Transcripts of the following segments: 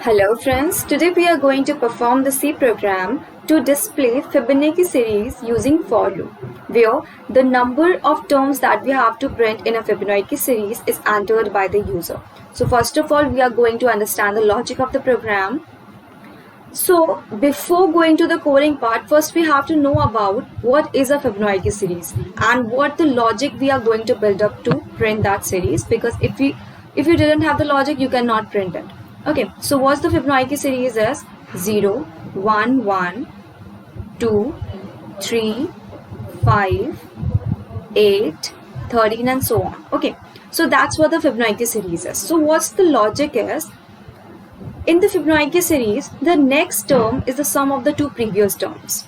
Hello friends, today we are going to perform the C program to display Fibonacci series using for loop, where the number of terms that we have to print in a Fibonacci series is entered by the user. So first of all, we are going to understand the logic of the program. So before going to the coding part, first we have to know about what is a Fibonacci series and what the logic we are going to build up to print that series, because if you didn't have the logic, you cannot print it. Okay, so what's the Fibonacci series is 0, 1, 1, 2, 3, 5, 8, 13 and so on. Okay, so that's what the Fibonacci series is. So what's the logic is, in the Fibonacci series, the next term is the sum of the two previous terms.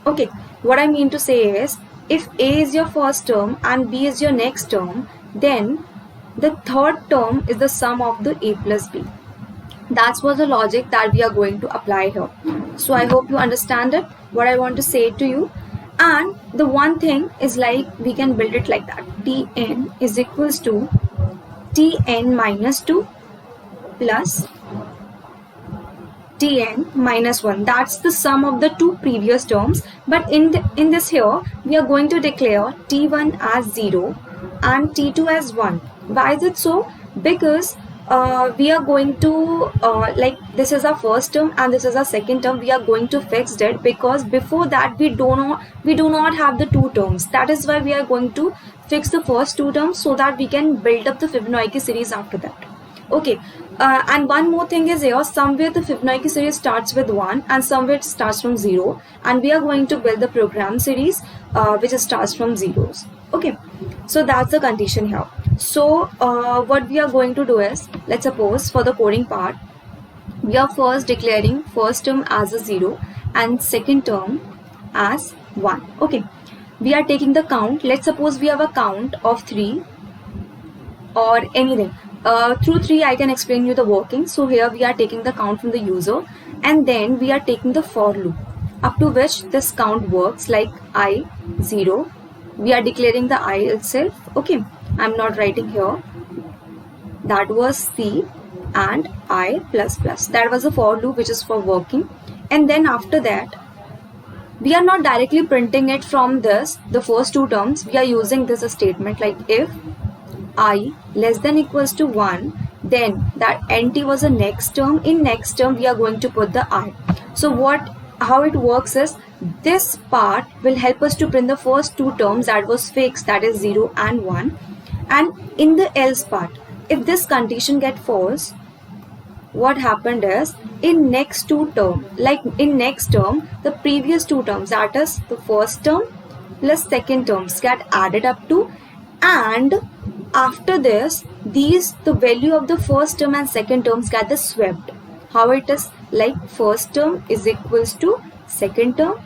Okay, what I mean to say is, if A is your first term and B is your next term, then the third term is the sum of the A plus B. That's what the logic that we are going to apply here. So I hope you understand it, what I want to say to you. And the one thing is, like, we can build it like that. Tn is equals to Tn minus 2 plus Tn minus 1. That's the sum of the two previous terms. But in this here, we are going to declare T1 as 0 and T2 as 1. Why is it so? Because we are going to like, this is our first term and this is our second term. We are going to fix it because before that we do not have the two terms. That is why we are going to fix the first two terms so that we can build up the Fibonacci series after that. Okay, and one more thing is here, somewhere the Fibonacci series starts with 1 and somewhere it starts from 0, and we are going to build the program series which starts from zeros. Okay, so that's the condition here. So what we are going to do is, let's suppose for the coding part, we are first declaring first term as a 0 and second term as 1. Okay, we are taking the count. Let's suppose we have a count of 3 or anything. Through 3 I can explain you the working. So here we are taking the count from the user and then we are taking the for loop up to which this count works, like I 0. We are declaring the I itself. Okay, I'm not writing here. That was C and I plus plus. That was a for loop which is for working. And then after that, we are not directly printing it from this, the first two terms. We are using this statement like, if I less than equals to 1, then that nt was a next term. In next term, we are going to put the I. So how it works is, this part will help us to print the first two terms that was fixed, that is 0 and 1. And in the else part, if this condition get false, what happened is, in next two term, like in next term, the previous two terms, that is the first term plus second terms, get added up to, and after this, the value of the first term and second terms get the swept. How it is, like first term is equals to second term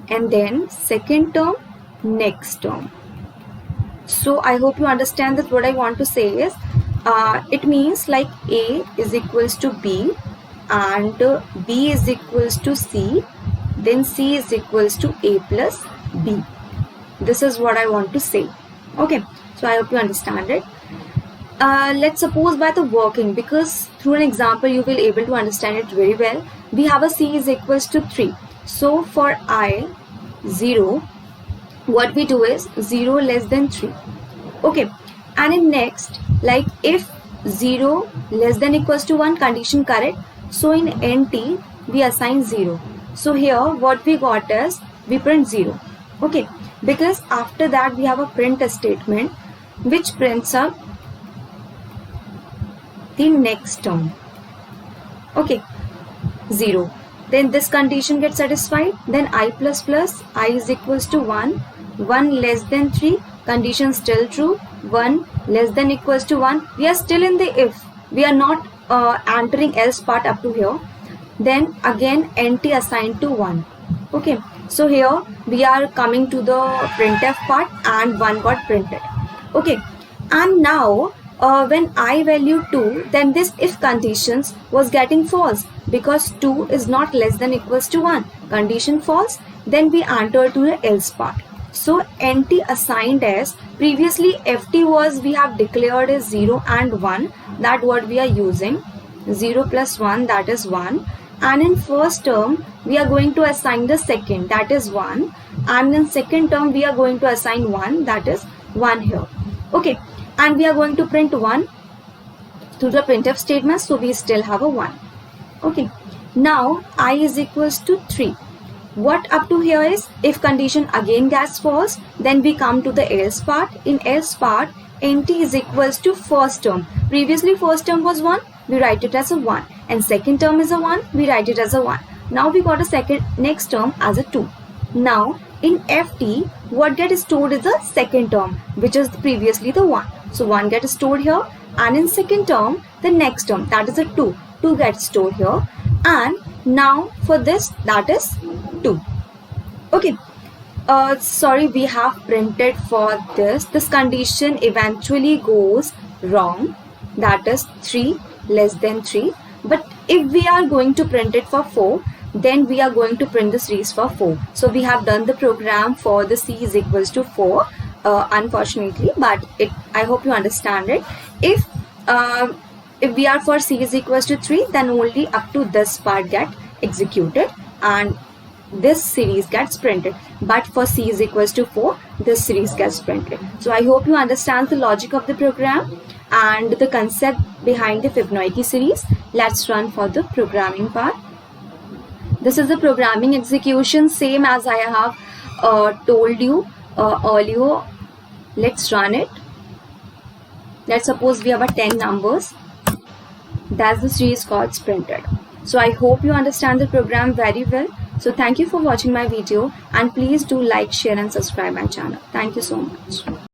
and then second term next term. So I hope you understand that. What I want to say is, it means like A is equals to B and B is equals to C, then C is equals to A plus B. This is what I want to say. Okay, so I hope you understand it. Let's suppose by the working, because through an example you will able to understand it very well. We have a C is equals to 3. So for I 0, what we do is 0 less than 3. Okay, and in next, like if 0 less than equals to 1, condition correct, so in NT we assign 0. So here what we got is, we print 0. Okay, because after that we have a print statement which prints up the next term. Okay, 0. Then this condition gets satisfied. Then I plus plus, I is equals to 1. 1 less than 3, condition still true. 1 less than equals to 1. We are still in the if. We are not entering else part up to here. Then again NT assigned to 1. Okay, so here we are coming to the printf part and 1 got printed. Okay, and now when I value 2, then this if conditions was getting false because 2 is not less than equals to 1. Condition false, then we enter to the else part. So NT assigned as, previously FT was, we have declared as 0 and 1, that what we are using. 0 plus 1, that is 1. And in first term, we are going to assign the second, that is 1. And in second term, we are going to assign 1, that is 1 here. Okay, and we are going to print 1 through the printf statement, so we still have a 1. Okay, now I is equals to 3. What up to here is, if condition again gets false, then we come to the else part. In else part, nt is equals to first term. Previously first term was 1, we write it as a 1, and second term is a 1, we write it as a 1. Now we got a next term as a 2. Now in ft, what gets stored is the second term, which is previously the 1. So 1 gets stored here, and in second term, the next term, that is a 2. 2 gets stored here, and now for this, that is 2. Okay, sorry, we have printed for this condition eventually goes wrong, that is 3 less than 3. But if we are going to print it for 4, then we are going to print the series for 4. So we have done the program for the c is equals to 4, unfortunately, but I hope you understand it. If we are for c is equals to 3, then only up to this part get executed and this series gets printed. But for c is equals to 4, this series gets printed. So I hope you understand the logic of the program and the concept behind the Fibonacci series. Let's run for the programming part. This is the programming execution, same as I have told you earlier. Let's run it. Let's suppose we have a 10 numbers. That's the series got printed. So I hope you understand the program very well. So thank you for watching my video, and please do like, share and subscribe my channel. Thank you so much.